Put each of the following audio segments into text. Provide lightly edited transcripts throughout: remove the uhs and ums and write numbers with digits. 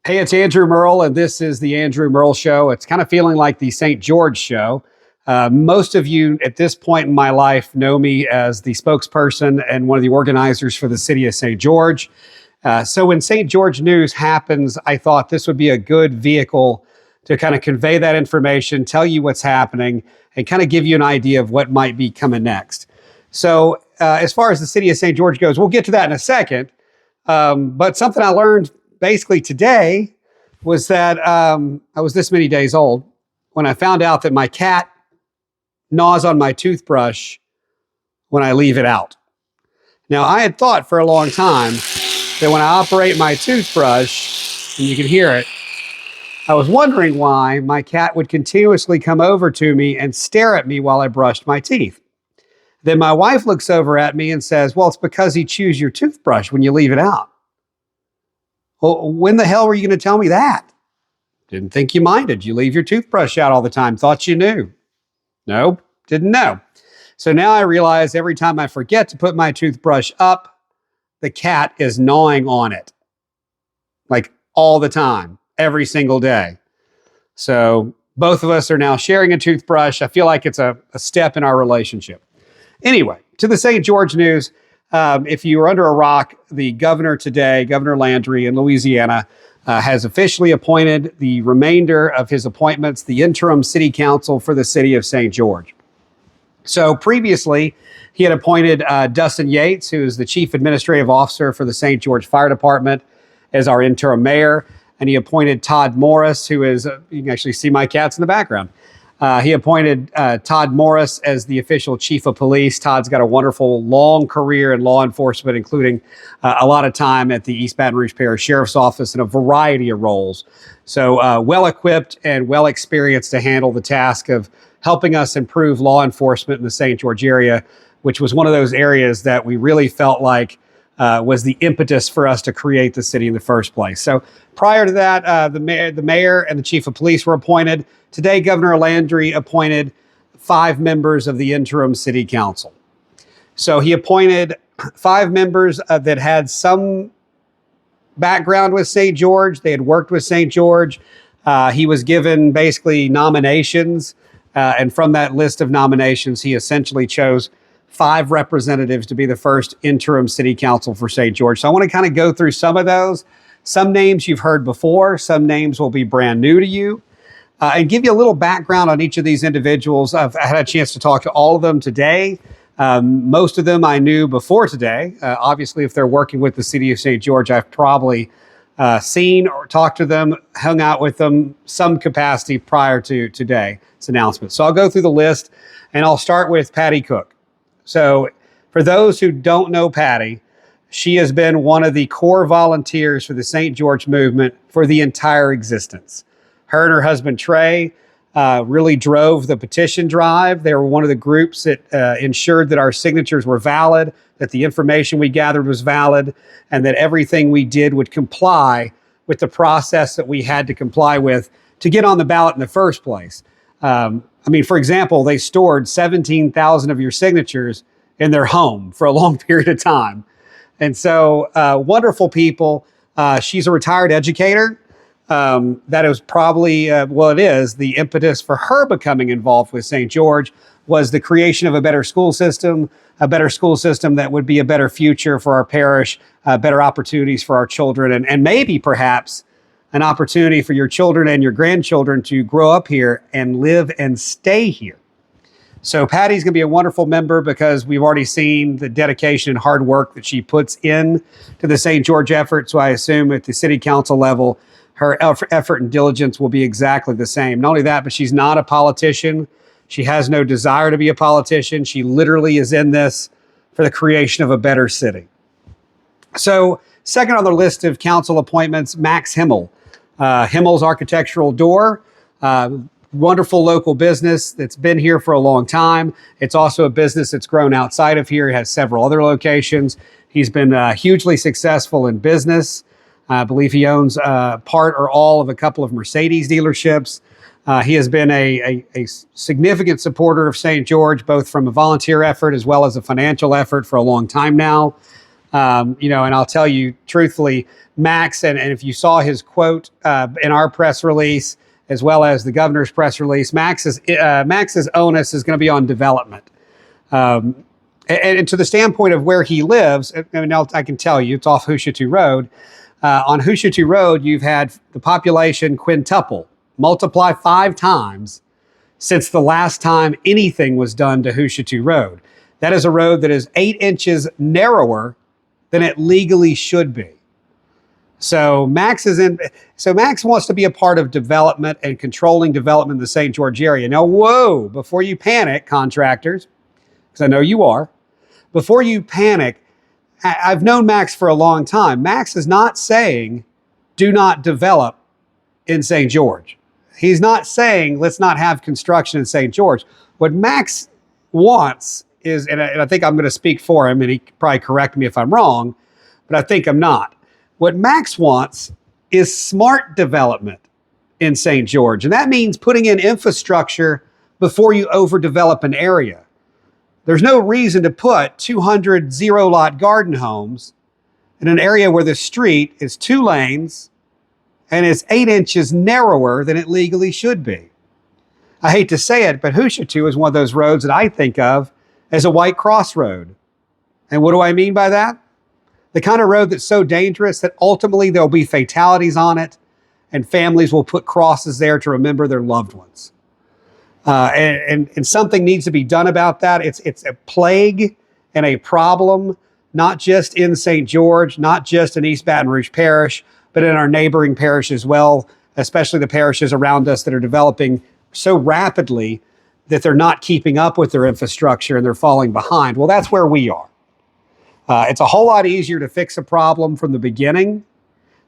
Hey, it's Andrew Murrell, and this is the Andrew Murrell Show. It's kind of feeling like the St. George Show. Most of you at this point in my life know me as the spokesperson and one of the organizers for the city of St. George. So when St. George news happens, I thought this would be a good vehicle to kind of convey that information, tell you what's happening, and kind of give you an idea of what might be coming next. So as far as the city of St. George goes, we'll get to that in a second. But something I learned basically today was that I was this many days old when I found out that my cat gnaws on my toothbrush when I leave it out. Now, I had thought for a long time that when I operate my toothbrush, and you can hear it, I was wondering why my cat would continuously come over to me and stare at me while I brushed my teeth. Then my wife looks over at me and says, well, it's because he chews your toothbrush when you leave it out. Well, when the hell were you going to tell me that? Didn't think you minded. You leave your toothbrush out all the time. Thought you knew. Nope, didn't know. So now I realize every time I forget to put my toothbrush up, the cat is gnawing on it. Like all the time, every single day. So both of us are now sharing a toothbrush. I feel like it's a step in our relationship. Anyway, to the St. George news. If you were under a rock, the governor today, Governor Landry in Louisiana, has officially appointed the remainder of his appointments, the interim city council for the city of St. George. So previously, he had appointed Dustin Yates, who is the chief administrative officer for the St. George Fire Department, as our interim mayor. And he appointed Todd Morris, who is, you can actually see my cats in the background. He appointed Todd Morris as the official chief of police. Todd's got a wonderful long career in law enforcement, including a lot of time at the East Baton Rouge Parish Sheriff's Office in a variety of roles. So well-equipped and well-experienced to handle the task of helping us improve law enforcement in the St. George area, which was one of those areas that we really felt like was the impetus for us to create the city in the first place. So prior to that, the mayor and the chief of police were appointed. Today, Governor Landry appointed 5 members of the interim city council. So he appointed 5 members that had some background with St. George. They had worked with St. George. He was given basically nominations. And from that list of nominations, he essentially chose 5 representatives to be the first interim city council for St. George. So I want to kind of go through some of those. Some names you've heard before. Some names will be brand new to you. And give you a little background on each of these individuals. I've had a chance to talk to all of them today. Most of them I knew before today. Obviously, if they're working with the city of St. George, I've probably seen or talked to them, hung out with them some capacity prior to today's announcement. So I'll go through the list, and I'll start with Patty Cook. So for those who don't know Patty, she has been one of the core volunteers for the St. George movement for the entire existence. Her and her husband, Trey, really drove the petition drive. They were one of the groups that ensured that our signatures were valid, that the information we gathered was valid, and that everything we did would comply with the process that we had to comply with to get on the ballot in the first place. For example, they stored 17,000 of your signatures in their home for a long period of time. And so wonderful people. She's a retired educator. That is probably, it is, the impetus for her becoming involved with St. George was the creation of a better school system that would be a better future for our parish, better opportunities for our children, and maybe perhaps an opportunity for your children and your grandchildren to grow up here and live and stay here. So Patty's going to be a wonderful member because we've already seen the dedication and hard work that she puts in to the St. George effort. So I assume at the city council level, her effort and diligence will be exactly the same. Not only that, but she's not a politician. She has no desire to be a politician. She literally is in this for the creation of a better city. So second on the list of council appointments, Max Himmel. Himmel's Architectural Door, wonderful local business that's been here for a long time. It's also a business that's grown outside of here. It has several other locations. He's been hugely successful in business. I believe he owns part or all of a couple of Mercedes dealerships. He has been a significant supporter of St. George, both from a volunteer effort as well as a financial effort for a long time now. And I'll tell you truthfully, Max, and if you saw his quote in our press release, as well as the governor's press release, Max's onus is going to be on development. And to the standpoint of where he lives, I can tell you, it's off Hushitu Road. On Hushitu Road, you've had the population quintuple, multiply 5 times since the last time anything was done to Hushitu Road. That is a road that is 8 inches narrower than it legally should be. So Max wants to be a part of development and controlling development in the St. George area. Now, whoa, before you panic, contractors, because I know you are, before you panic, I've known Max for a long time. Max is not saying do not develop in St. George. He's not saying let's not have construction in St. George. What Max wants is, and I think I'm going to speak for him, and he can probably correct me if I'm wrong, but I think I'm not. What Max wants is smart development in St. George. And that means putting in infrastructure before you overdevelop an area. There's no reason to put 200 zero-lot garden homes in an area where the street is 2 lanes and is 8 inches narrower than it legally should be. I hate to say it, but Hushitu is one of those roads that I think of as a white crossroad. And what do I mean by that? The kind of road that's so dangerous that ultimately there'll be fatalities on it and families will put crosses there to remember their loved ones. And something needs to be done about that. It's a plague and a problem, not just in St. George, not just in East Baton Rouge Parish, but in our neighboring parish as well, especially the parishes around us that are developing so rapidly that they're not keeping up with their infrastructure and they're falling behind. Well, that's where we are. It's a whole lot easier to fix a problem from the beginning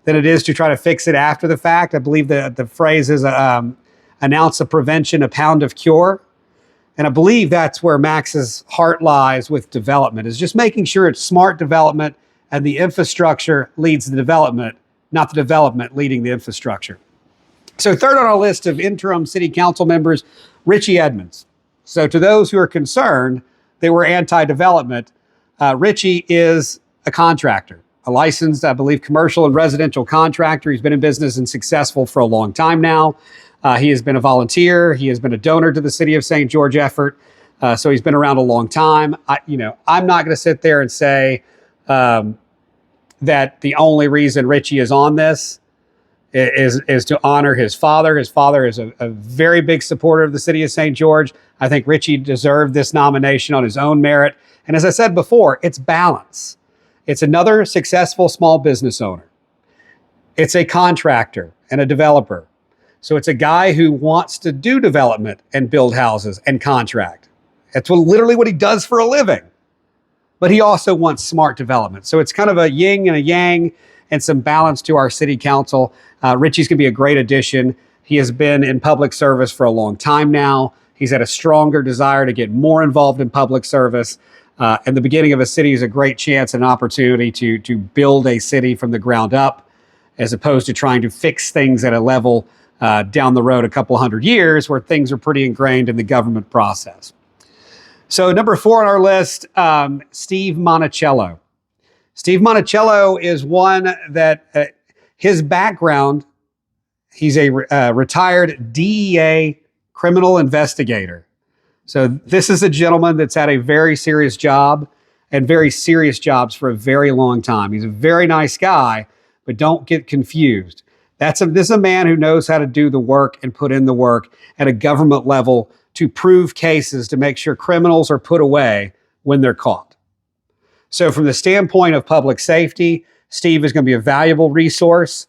than it is to try to fix it after the fact. I believe the phrase is an ounce of prevention, a pound of cure. And I believe that's where Max's heart lies with development, is just making sure it's smart development and the infrastructure leads the development, not the development leading the infrastructure. So third on our list of interim city council members, Richie Edmonds. So to those who are concerned they were anti-development, Richie is a contractor, a licensed, I believe, commercial and residential contractor. He's been in business and successful for a long time now. He has been a volunteer. He has been a donor to the City of St. George effort. So he's been around a long time. I'm not going to sit there and say that the only reason Richie is on this is to honor his father. His father is a very big supporter of the City of St. George. I think Richie deserved this nomination on his own merit. And as I said before, it's balance. It's another successful small business owner. It's a contractor and a developer. So it's a guy who wants to do development and build houses and contract. That's literally what he does for a living. But he also wants smart development. So it's kind of a yin and a yang and some balance to our city council. Richie's going to be a great addition. He has been in public service for a long time now. He's had a stronger desire to get more involved in public service. And the beginning of a city is a great chance and opportunity to build a city from the ground up, as opposed to trying to fix things at a level down the road a couple hundred years where things are pretty ingrained in the government process. So number 4 on our list, Steve Monticello. Steve Monticello is one that his background, he's a retired DEA criminal investigator. So this is a gentleman that's had a very serious job and very serious jobs for a very long time. He's a very nice guy, but don't get confused. This is a man who knows how to do the work and put in the work at a government level to prove cases, to make sure criminals are put away when they're caught. So from the standpoint of public safety, Steve is going to be a valuable resource,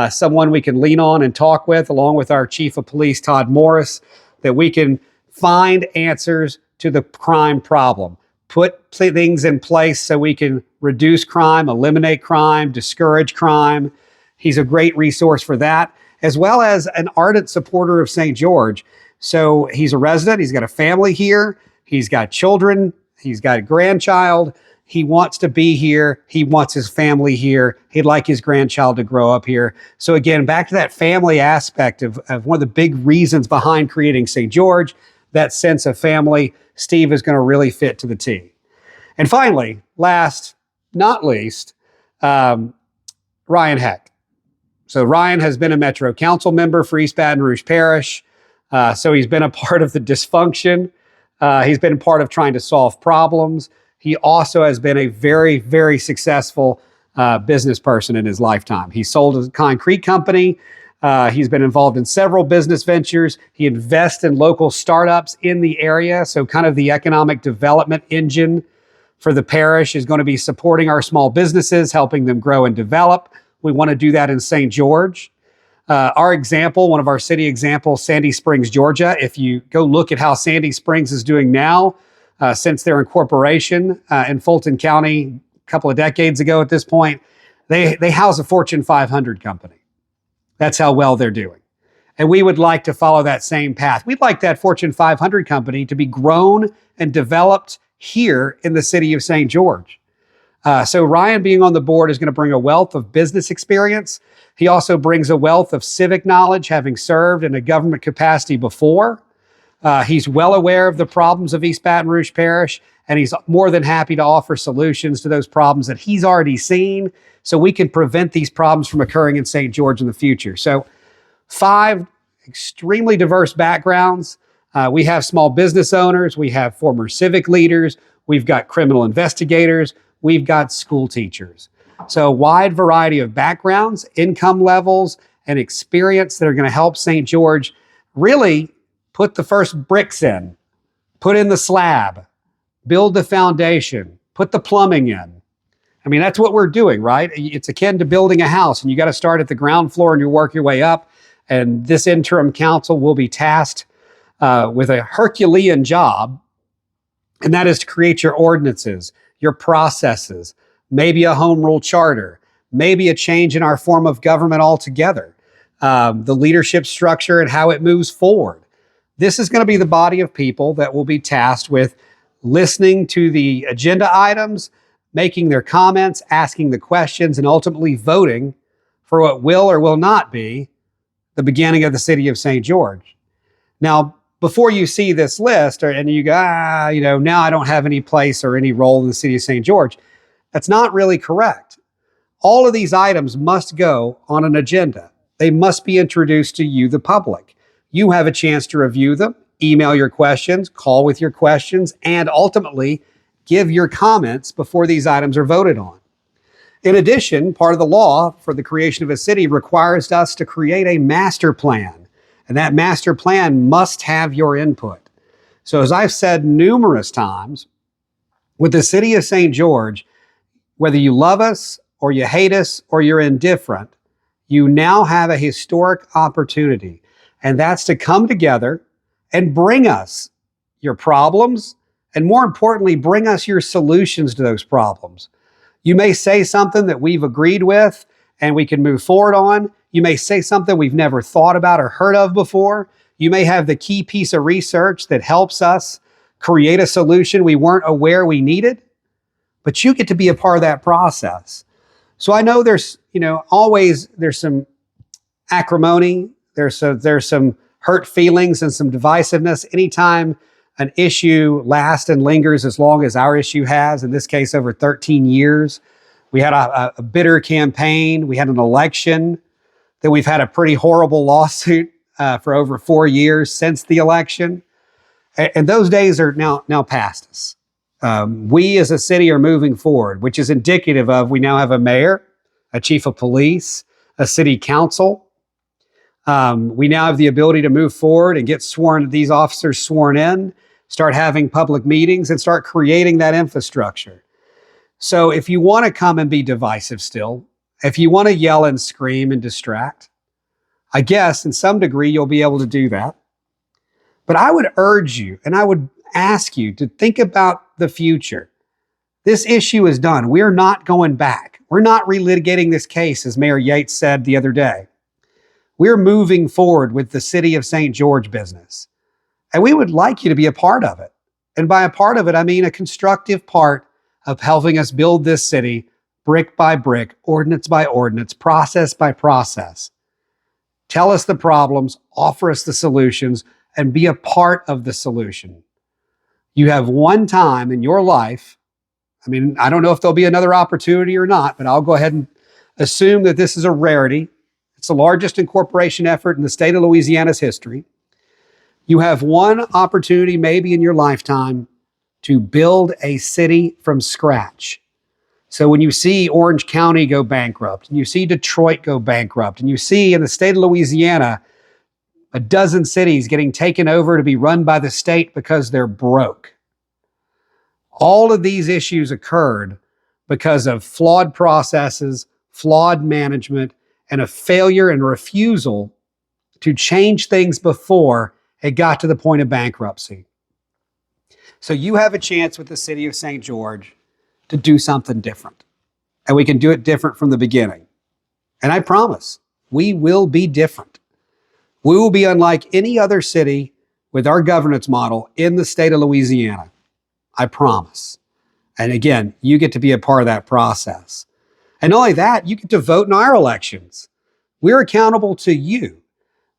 someone we can lean on and talk with, along with our Chief of Police, Todd Morris, that we can find answers to the crime problem, put things in place so we can reduce crime, eliminate crime, discourage crime. He's a great resource for that, as well as an ardent supporter of St. George. So he's a resident. He's got a family here. He's got children. He's got a grandchild. He wants to be here. He wants his family here. He'd like his grandchild to grow up here. So again, back to that family aspect of one of the big reasons behind creating St. George, that sense of family. Steve is going to really fit to the T. And finally, last, not least, Ryan Heck. So Ryan has been a Metro Council member for East Baton Rouge Parish. So he's been a part of the dysfunction. He's been part of trying to solve problems. He also has been a very, very successful business person in his lifetime. He sold a concrete company. He's been involved in several business ventures. He invests in local startups in the area. So kind of the economic development engine for the parish is going to be supporting our small businesses, helping them grow and develop. We want to do that in St. George. Our example, one of our city examples, Sandy Springs, Georgia. If you go look at how Sandy Springs is doing now, since their incorporation in Fulton County a couple of decades ago at this point, they house a Fortune 500 company. That's how well they're doing. And we would like to follow that same path. We'd like that Fortune 500 company to be grown and developed here in the city of St. George. So Ryan being on the board is going to bring a wealth of business experience. He also brings a wealth of civic knowledge, having served in a government capacity before. He's well aware of the problems of East Baton Rouge Parish, and he's more than happy to offer solutions to those problems that he's already seen, so we can prevent these problems from occurring in St. George in the future. So 5 extremely diverse backgrounds. We have small business owners. We have former civic leaders. We've got criminal investigators. We've got school teachers. So a wide variety of backgrounds, income levels, and experience that are going to help St. George really put the first bricks in, put in the slab, build the foundation, put the plumbing in. I mean, that's what we're doing, right? It's akin to building a house, and you got to start at the ground floor and you work your way up. And this interim council will be tasked with a Herculean job, and that is to create your ordinances, your processes, maybe a home rule charter, maybe a change in our form of government altogether, the leadership structure and how it moves forward. This is going to be the body of people that will be tasked with listening to the agenda items, making their comments, asking the questions, and ultimately voting for what will or will not be the beginning of the city of St. George. Now, before you see this list and you go, now I don't have any place or any role in the city of St. George, that's not really correct. All of these items must go on an agenda. They must be introduced to you, the public. You have a chance to review them, email your questions, call with your questions, and ultimately give your comments before these items are voted on. In addition, part of the law for the creation of a city requires us to create a master plan, and that master plan must have your input. So as I've said numerous times, with the city of St. George, whether you love us or you hate us or you're indifferent, you now have a historic opportunity, and that's to come together and bring us your problems, and more importantly, bring us your solutions to those problems. You may say something that we've agreed with and we can move forward on. You may say something we've never thought about or heard of before. You may have the key piece of research that helps us create a solution we weren't aware we needed, but you get to be a part of that process. So I know there's some acrimony, there's some hurt feelings and some divisiveness anytime an issue lasts and lingers as long as our issue has, in this case, over 13 years. We had a bitter campaign. We had an election. Then we've had a pretty horrible lawsuit for over 4 years since the election. And those days are now past us. We as a city are moving forward, which is indicative of we now have a mayor, a chief of police, a city council. We now have the ability to move forward and get these officers sworn in, start having public meetings, and start creating that infrastructure. So if you want to come and be divisive still, if you want to yell and scream and distract, I guess in some degree you'll be able to do that. But I would urge you, and I would ask you to think about the future. This issue is done. We're not going back. We're not relitigating this case, as Mayor Yates said the other day. We're moving forward with the city of St. George business. And we would like you to be a part of it. And by a part of it, I mean a constructive part of helping us build this city brick by brick, ordinance by ordinance, process by process. Tell us the problems, offer us the solutions, and be a part of the solution. You have one time in your life, I mean, I don't know if there'll be another opportunity or not, but I'll go ahead and assume that this is a rarity. It's the largest incorporation effort in the state of Louisiana's history. You have one opportunity maybe in your lifetime to build a city from scratch. So when you see Orange County go bankrupt, and you see Detroit go bankrupt, and you see in the state of Louisiana a dozen cities getting taken over to be run by the state because they're broke. All of these issues occurred because of flawed processes, flawed management, and a failure and refusal to change things before it got to the point of bankruptcy. So you have a chance with the city of St. George to do something different. And we can do it different from the beginning. And I promise, we will be different. We will be unlike any other city with our governance model in the state of Louisiana. I promise. And again, you get to be a part of that process. And not only that, you get to vote in our elections. We're accountable to you.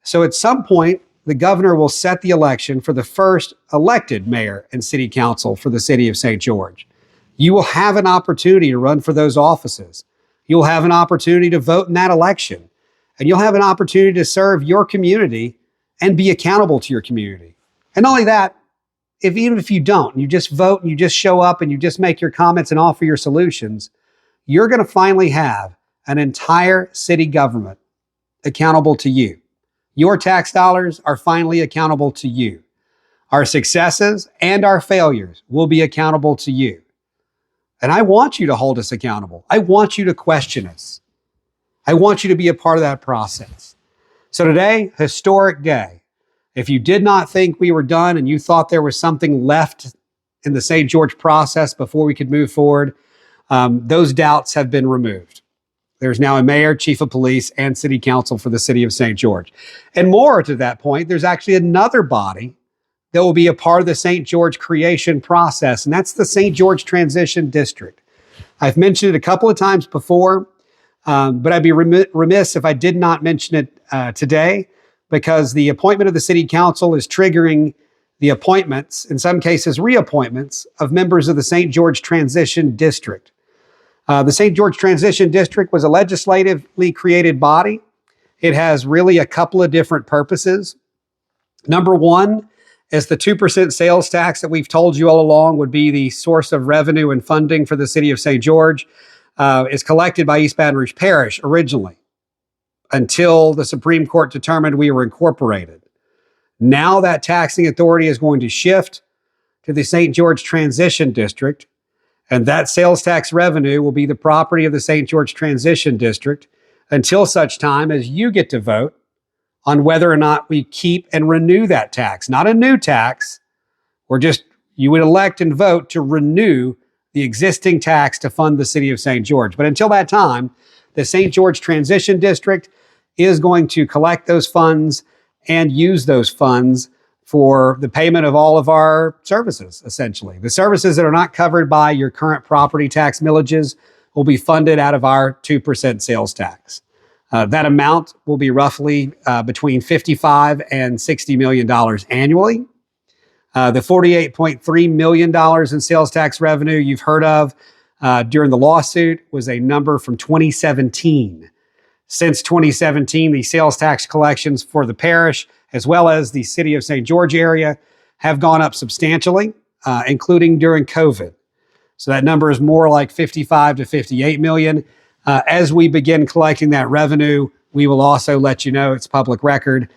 So at some point, the governor will set the election for the first elected mayor and city council for the city of St. George. You will have an opportunity to run for those offices. You'll have an opportunity to vote in that election. And you'll have an opportunity to serve your community and be accountable to your community. And not only that, even if you don't, you just vote and you just show up and you just make your comments and offer your solutions, you're going to finally have an entire city government accountable to you. Your tax dollars are finally accountable to you. Our successes and our failures will be accountable to you. And I want you to hold us accountable. I want you to question us. I want you to be a part of that process. So today, historic day. If you did not think we were done and you thought there was something left in the St. George process before we could move forward, those doubts have been removed. There's now a mayor, chief of police, and city council for the city of St. George. And more to that point, there's actually another body that will be a part of the St. George creation process, and that's the St. George Transition District. I've mentioned it a couple of times before, but I'd be remiss if I did not mention it today, because the appointment of the city council is triggering the appointments, in some cases reappointments, of members of the St. George Transition District. The St. George Transition District was a legislatively created body. It has really a couple of different purposes. Number one is the 2% sales tax that we've told you all along would be the source of revenue and funding for the city of St. George, is collected by East Baton Rouge Parish originally, until the Supreme Court determined we were incorporated. Now that taxing authority is going to shift to the St. George Transition District, and that sales tax revenue will be the property of the St. George Transition District until such time as you get to vote on whether or not we keep and renew that tax. Not a new tax, you would elect and vote to renew the existing tax to fund the city of St. George. But until that time, the St. George Transition District is going to collect those funds and use those funds for the payment of all of our services, essentially. The services that are not covered by your current property tax millages will be funded out of our 2% sales tax. That amount will be roughly between $55 and $60 million annually. The $48.3 million in sales tax revenue you've heard of during the lawsuit was a number from 2017. Since 2017, the sales tax collections for the parish, as well as the city of St. George area, have gone up substantially, including during COVID. So that number is more like 55 to 58 million. As we begin collecting that revenue, we will also let you know, it's public record,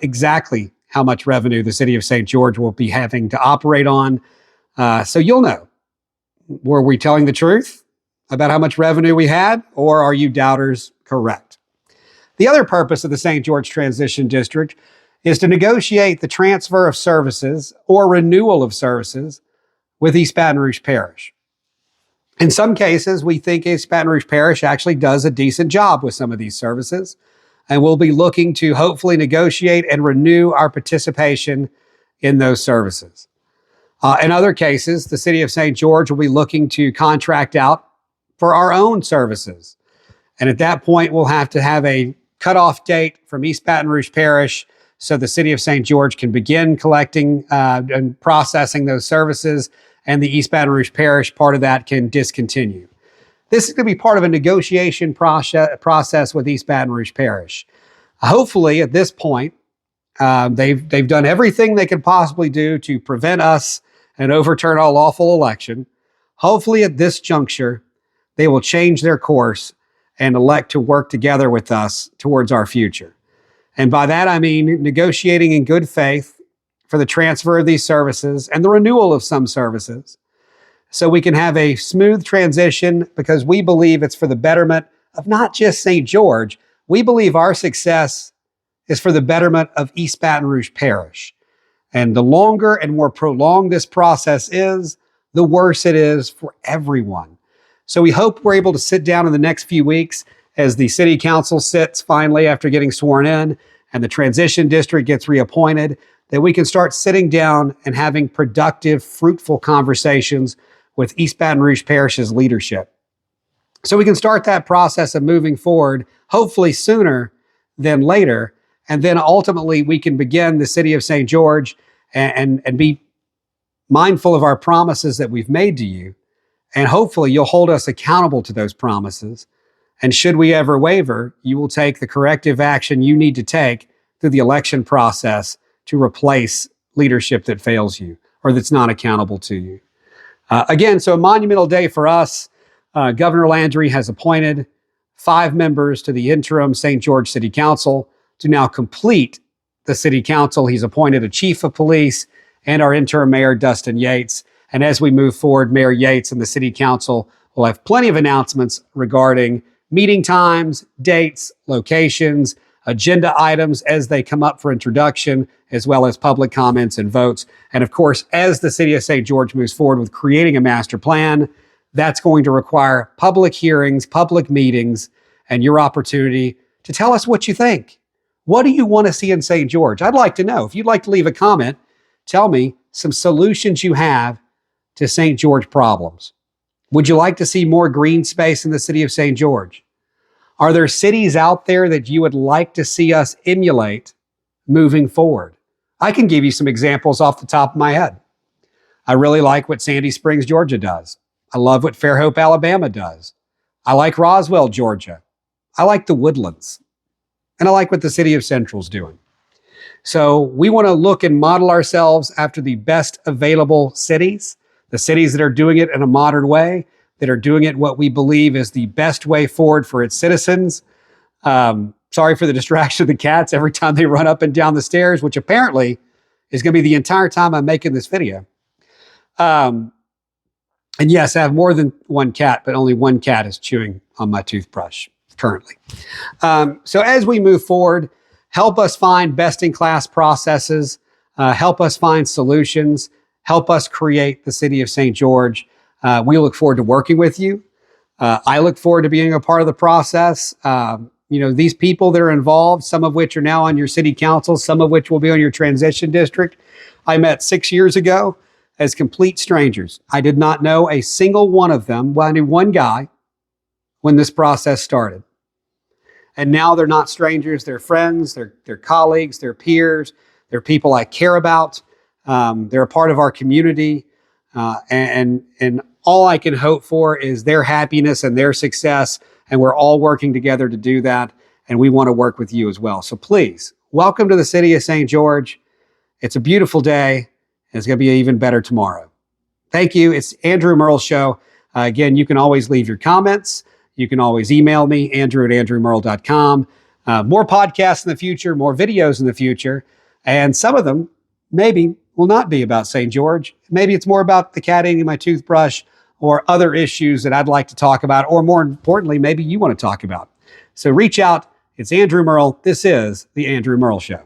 exactly how much revenue the city of St. George will be having to operate on. So you'll know, were we telling the truth about how much revenue we had, or are you doubters correct? The other purpose of the St. George Transition District is to negotiate the transfer of services or renewal of services with East Baton Rouge Parish. In some cases, we think East Baton Rouge Parish actually does a decent job with some of these services, and we'll be looking to hopefully negotiate and renew our participation in those services. In other cases, the city of St. George will be looking to contract out for our own services. And at that point, we'll have to have a cutoff date from East Baton Rouge Parish so the city of St. George can begin collecting and processing those services and the East Baton Rouge Parish part of that can discontinue. This is going to be part of a negotiation process with East Baton Rouge Parish. Hopefully, at this point, they've done everything they could possibly do to prevent us and overturn a lawful election. Hopefully, at this juncture, they will change their course and elect to work together with us towards our future. And by that, I mean negotiating in good faith for the transfer of these services and the renewal of some services, so we can have a smooth transition, because we believe it's for the betterment of not just St. George. We believe our success is for the betterment of East Baton Rouge Parish. And the longer and more prolonged this process is, the worse it is for everyone. So we hope we're able to sit down in the next few weeks as the city council sits finally after getting sworn in and the transition district gets reappointed, that we can start sitting down and having productive, fruitful conversations with East Baton Rouge Parish's leadership. So we can start that process of moving forward, hopefully sooner than later. And then ultimately we can begin the city of St. George and be mindful of our promises that we've made to you. And hopefully you'll hold us accountable to those promises. And should we ever waver, you will take the corrective action you need to take through the election process to replace leadership that fails you or that's not accountable to you. Again, so a monumental day for us. Governor Landry has appointed 5 members to the interim St. George City Council to now complete the city council. He's appointed a chief of police and our interim mayor, Dustin Yates. And as we move forward, Mayor Yates and the city council will have plenty of announcements regarding meeting times, dates, locations, agenda items as they come up for introduction, as well as public comments and votes. And of course, as the city of St. George moves forward with creating a master plan, that's going to require public hearings, public meetings, and your opportunity to tell us what you think. What do you want to see in St. George? I'd like to know. If you'd like to leave a comment, tell me some solutions you have to St. George problems. Would you like to see more green space in the city of St. George? Are there cities out there that you would like to see us emulate moving forward? I can give you some examples off the top of my head. I really like what Sandy Springs, Georgia does. I love what Fairhope, Alabama does. I like Roswell, Georgia. I like the Woodlands. And I like what the city of Central's doing. So we want to look and model ourselves after the best available cities, the cities that are doing it in a modern way, that are doing it what we believe is the best way forward for its citizens. Sorry for the distraction of the cats every time they run up and down the stairs, which apparently is going to be the entire time I'm making this video. And yes, I have more than one cat, but only one cat is chewing on my toothbrush currently. So as we move forward, help us find best-in-class processes, help us find solutions, help us create the city of St. George. We look forward to working with you. I look forward to being a part of the process. These people that are involved, some of which are now on your city council, some of which will be on your transition district, I met 6 years ago as complete strangers. I did not know a single one of them. Well, I knew one guy when this process started. And now they're not strangers, they're friends, they're colleagues, they're peers, they're people I care about. They're a part of our community. And all I can hope for is their happiness and their success. And we're all working together to do that. And we want to work with you as well. So please, welcome to the city of St. George. It's a beautiful day. And it's going to be even better tomorrow. Thank you. It's Andrew Murrell Show. Again, you can always leave your comments. You can always email me, andrew@andrewmurrell.com. More podcasts in the future, more videos in the future. And some of them maybe will not be about St. George. Maybe it's more about the cat eating my toothbrush or other issues that I'd like to talk about, or more importantly, maybe you want to talk about. So reach out. It's Andrew Murrell. This is The Andrew Murrell Show.